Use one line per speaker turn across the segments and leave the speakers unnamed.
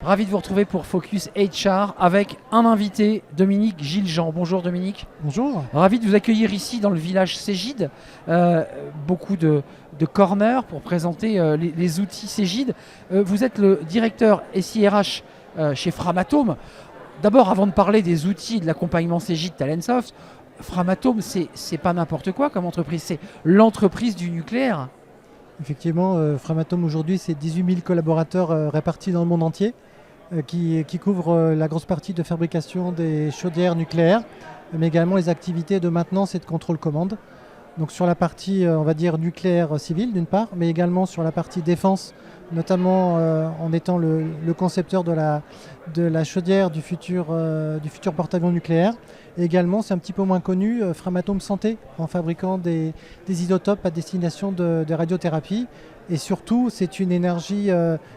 Ravi de vous retrouver pour Focus HR avec un invité, Dominique Giljean. Bonjour Dominique.
Bonjour.
Ravi de vous accueillir ici dans le village Cegid. Beaucoup de corners pour présenter les outils Cegid. Vous êtes le directeur SIRH chez Framatome. D'abord, avant de parler des outils et de l'accompagnement Cegid Talentsoft, Framatome, c'est pas n'importe quoi comme entreprise, c'est l'entreprise du nucléaire.
Effectivement, Framatome aujourd'hui, c'est 18 000 collaborateurs répartis dans le monde entier qui couvrent la grosse partie de fabrication des chaudières nucléaires, mais également les activités de maintenance et de contrôle commande. Donc sur la partie, on va dire, nucléaire civile d'une part, mais également sur la partie défense, notamment en étant le concepteur de la chaudière du futur porte-avions nucléaire. Et également, c'est un petit peu moins connu, Framatome Santé, en fabriquant des isotopes à destination de radiothérapie. Et surtout, c'est une énergie,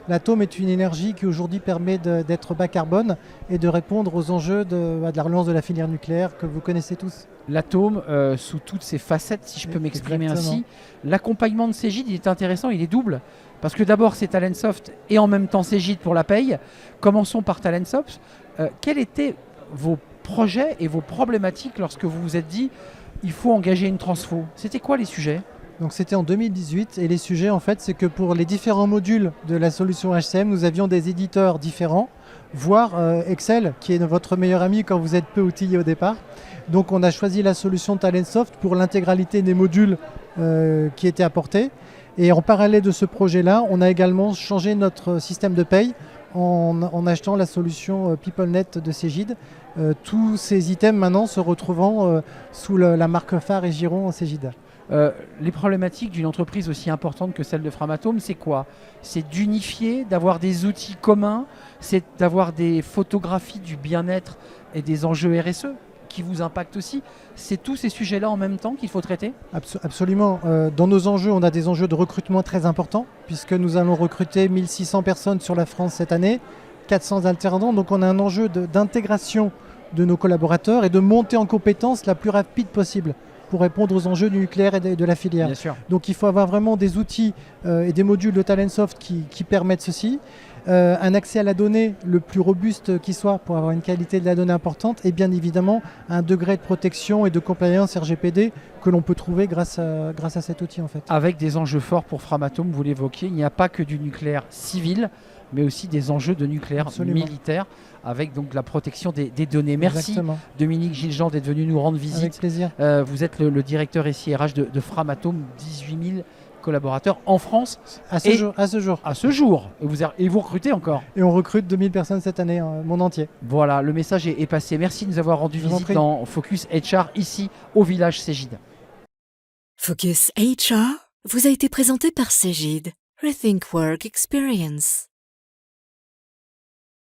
l'atome est une énergie qui aujourd'hui permet d'être bas carbone et de répondre aux enjeux de la relance de la filière nucléaire que vous connaissez tous.
L'atome, sous toutes ses facettes, si je peux m'exprimer ainsi. L'accompagnement de Cegid, il est intéressant, il est double. Parce que d'abord, c'est Talentsoft et en même temps Cegid pour la paye. Commençons par Talentsoft. Quels étaient vos projets et vos problématiques lorsque vous vous êtes dit il faut engager une transfo? C'était quoi les sujets?
Donc c'était en 2018 et les sujets en fait c'est que pour les différents modules de la solution HCM, nous avions des éditeurs différents, voire Excel qui est votre meilleur ami quand vous êtes peu outillé au départ. Donc on a choisi la solution Talentsoft pour l'intégralité des modules qui étaient apportés. Et en parallèle de ce projet-là, on a également changé notre système de paye en achetant la solution PeopleNet de Cegid. Tous ces items maintenant se retrouvant sous la marque phare et giron en Cegid.
Les problématiques d'une entreprise aussi importante que celle de Framatome, c'est quoi? C'est d'unifier, d'avoir des outils communs, c'est d'avoir des photographies du bien-être et des enjeux RSE qui vous impactent aussi. C'est tous ces sujets-là en même temps qu'il faut traiter?
Absolument. Dans nos enjeux, on a des enjeux de recrutement très importants puisque nous allons recruter 1600 personnes sur la France cette année, 400 alternants. Donc on a un enjeu d'intégration de nos collaborateurs et de monter en compétences la plus rapide possible pour répondre aux enjeux du nucléaire et de la filière.
Bien sûr.
Donc il faut avoir vraiment des outils et des modules de Talentsoft qui permettent ceci. Un accès à la donnée le plus robuste qui soit pour avoir une qualité de la donnée importante et bien évidemment un degré de protection et de compliance RGPD que l'on peut trouver grâce à cet outil en fait.
Avec des enjeux forts pour Framatome, vous l'évoquiez, il n'y a pas que du nucléaire civil, mais aussi des enjeux de nucléaire militaire, avec donc la protection des données. Merci
Exactement.
Dominique Giljean d'être venu nous rendre visite.
Avec plaisir.
Vous êtes le directeur SIRH de Framatome, 18 000 collaborateurs en France.
À ce jour.
À ce jour. Et vous recrutez encore.
Et on recrute 2000 personnes cette année, monde entier.
Voilà, le message est passé. Merci de nous avoir rendu visite dans Focus HR, ici au village Cegid.
Focus HR vous a été présenté par Cegid. Rethink Work Experience.